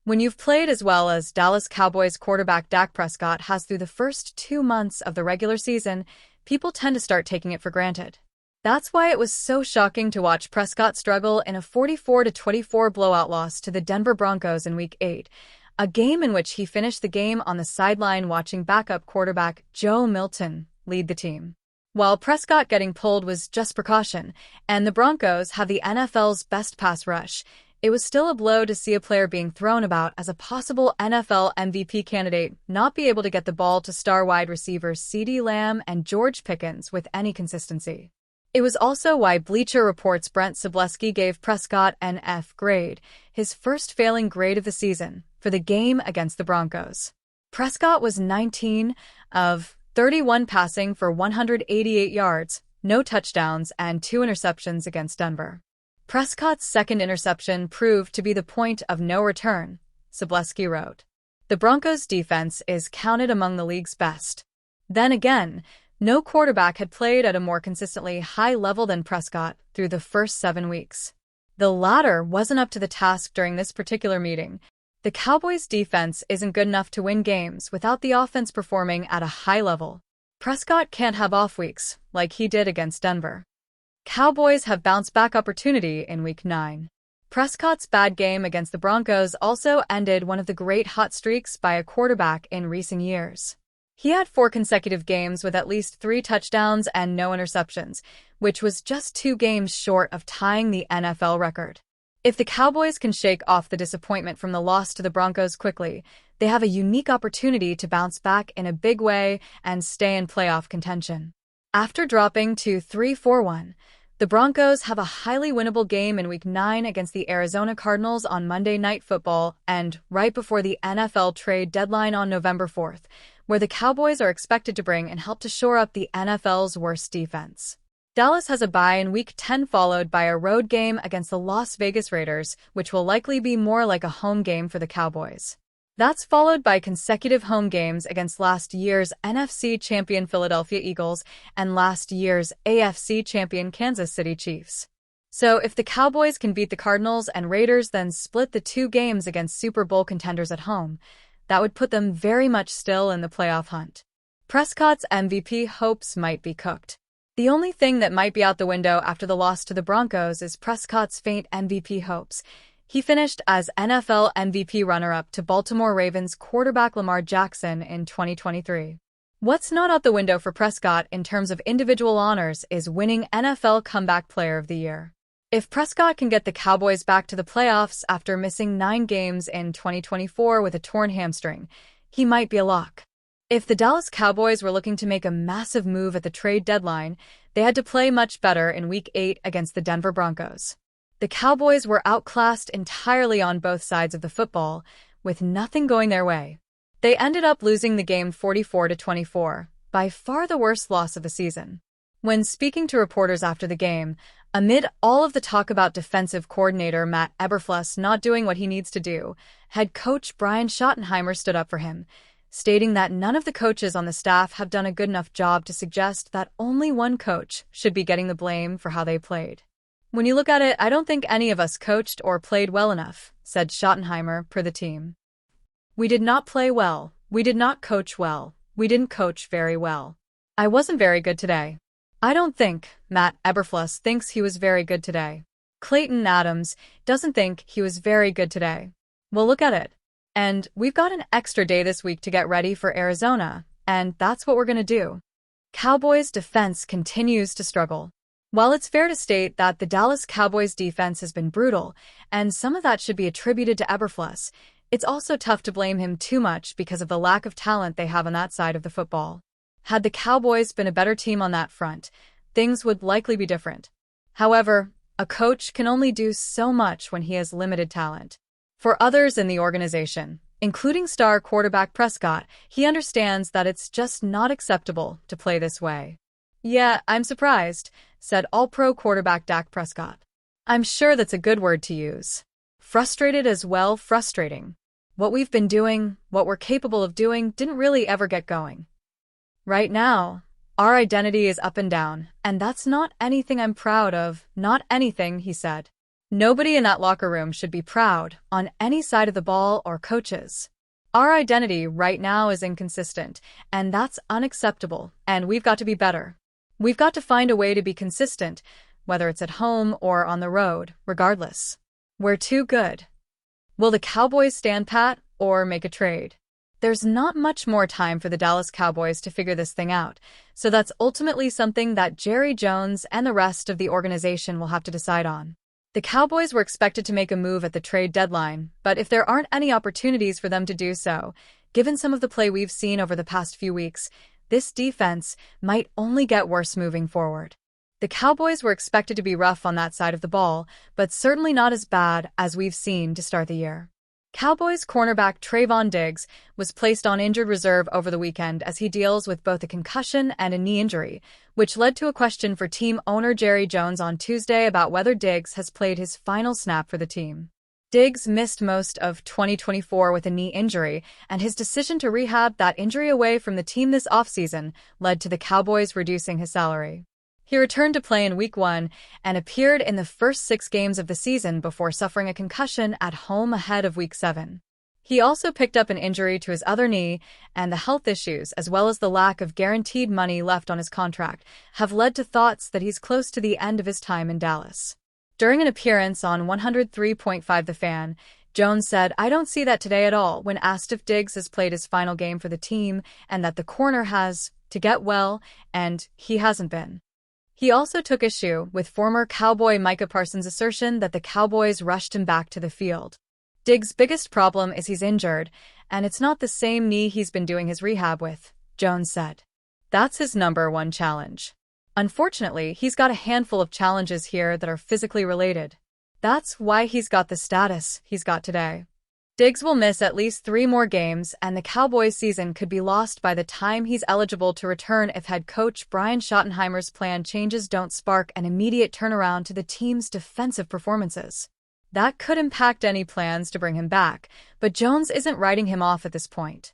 When you've played as well as Dallas Cowboys quarterback Dak Prescott has through the first 2 months of the regular season, people tend to start taking it for granted. That's why it was so shocking to watch Prescott struggle in a 44-24 blowout loss to the Denver Broncos in Week 8, a game in which he finished the game on the sideline watching backup quarterback Joe Milton lead the team. While Prescott getting pulled was just precaution, and the Broncos have the NFL's best pass rush, it was still a blow to see a player being thrown about as a possible NFL MVP candidate not be able to get the ball to star wide receivers CeeDee Lamb and George Pickens with any consistency. It was also why Bleacher Report's Brent Sobleski gave Prescott an F grade, his first failing grade of the season, for the game against the Broncos. Prescott was 19 of 31 passing for 188 yards, no touchdowns, and 2 interceptions against Denver. Prescott's second interception proved to be the point of no return, Sobleski wrote. The Broncos' defense is counted among the league's best. Then again, no quarterback had played at a more consistently high level than Prescott through the first 7 weeks. The latter wasn't up to the task during this particular meeting. The Cowboys' defense isn't good enough to win games without the offense performing at a high level. Prescott can't have off weeks, like he did against Denver. Cowboys have bounce-back opportunity in Week 9. Prescott's bad game against the Broncos also ended one of the great hot streaks by a quarterback in recent years. He had 4 consecutive games with at least 3 touchdowns and no interceptions, which was just 2 games short of tying the NFL record. If the Cowboys can shake off the disappointment from the loss to the Broncos quickly, they have a unique opportunity to bounce back in a big way and stay in playoff contention. After dropping to 3-4-1, the Broncos have a highly winnable game in Week 9 against the Arizona Cardinals on Monday Night Football and right before the NFL trade deadline on November 4th, where the Cowboys are expected to bring and help to shore up the NFL's worst defense. Dallas has a bye in Week 10 followed by a road game against the Las Vegas Raiders, which will likely be more like a home game for the Cowboys. That's followed by consecutive home games against last year's NFC champion Philadelphia Eagles and last year's AFC champion Kansas City Chiefs. So if the Cowboys can beat the Cardinals and Raiders then split the 2 games against Super Bowl contenders at home, that would put them very much still in the playoff hunt. Prescott's MVP hopes might be cooked. The only thing that might be out the window after the loss to the Broncos is Prescott's faint MVP hopes. He finished as NFL MVP runner-up to Baltimore Ravens quarterback Lamar Jackson in 2023. What's not out the window for Prescott in terms of individual honors is winning NFL Comeback Player of the Year. If Prescott can get the Cowboys back to the playoffs after missing 9 games in 2024 with a torn hamstring, he might be a lock. If the Dallas Cowboys were looking to make a massive move at the trade deadline, they had to play much better in Week 8 against the Denver Broncos. The Cowboys were outclassed entirely on both sides of the football, with nothing going their way. They ended up losing the game 44-24, by far the worst loss of the season. When speaking to reporters after the game, amid all of the talk about defensive coordinator Matt Eberflus not doing what he needs to do, head coach Brian Schottenheimer stood up for him, stating that none of the coaches on the staff have done a good enough job to suggest that only one coach should be getting the blame for how they played. When you look at it, I don't think any of us coached or played well enough, said Schottenheimer per the team. We did not play well. We did not coach well. We didn't coach very well. I wasn't very good today. I don't think Matt Eberflus thinks he was very good today. Clayton Adams doesn't think he was very good today. Well, look at it. And we've got an extra day this week to get ready for Arizona, and that's what we're going to do. Cowboys' defense continues to struggle. While it's fair to state that the Dallas Cowboys defense has been brutal, and some of that should be attributed to Eberflus, it's also tough to blame him too much because of the lack of talent they have on that side of the football. Had the Cowboys been a better team on that front, things would likely be different. However, a coach can only do so much when he has limited talent. For others in the organization, including star quarterback Prescott, he understands that it's just not acceptable to play this way. Yeah, I'm surprised, said All-Pro quarterback Dak Prescott. I'm sure that's a good word to use. Frustrated as well, frustrating. What we've been doing, what we're capable of doing, didn't really ever get going. Right now, our identity is up and down, and that's not anything I'm proud of, not anything, he said. Nobody in that locker room should be proud on any side of the ball or coaches. Our identity right now is inconsistent, and that's unacceptable, and we've got to be better. We've got to find a way to be consistent, whether it's at home or on the road, regardless. We're too good. Will the Cowboys stand pat or make a trade? There's not much more time for the Dallas Cowboys to figure this thing out, so that's ultimately something that Jerry Jones and the rest of the organization will have to decide on. The Cowboys were expected to make a move at the trade deadline, but if there aren't any opportunities for them to do so, given some of the play we've seen over the past few weeks, this defense might only get worse moving forward. The Cowboys were expected to be rough on that side of the ball, but certainly not as bad as we've seen to start the year. Cowboys cornerback Trevon was placed on injured reserve over the weekend as he deals with both a concussion and a knee injury, which led to a question for team owner Jerry Jones on Tuesday about whether Diggs has played his final snap for the team. Diggs missed most of 2024 with a knee injury, and his decision to rehab that injury away from the team this offseason led to the Cowboys reducing his salary. He returned to play in Week 1 and appeared in the first 6 games of the season before suffering a concussion at home ahead of Week 7. He also picked up an injury to his other knee, and the health issues, as well as the lack of guaranteed money left on his contract, have led to thoughts that he's close to the end of his time in Dallas. During an appearance on 103.5 The Fan, Jones said, "I don't see that today at all," when asked if Diggs has played his final game for the team and that the corner has to get well, and he hasn't been. He also took issue with former Cowboy Micah Parsons' assertion that the Cowboys rushed him back to the field. Diggs' biggest problem is he's injured, and it's not the same knee he's been doing his rehab with, Jones said. That's his #1 challenge. Unfortunately, he's got a handful of challenges here that are physically related. That's why he's got the status he's got today. Diggs will miss at least 3 more games, and the Cowboys' season could be lost by the time he's eligible to return if head coach Brian Schottenheimer's plan changes don't spark an immediate turnaround to the team's defensive performances. That could impact any plans to bring him back, but Jones isn't writing him off at this point.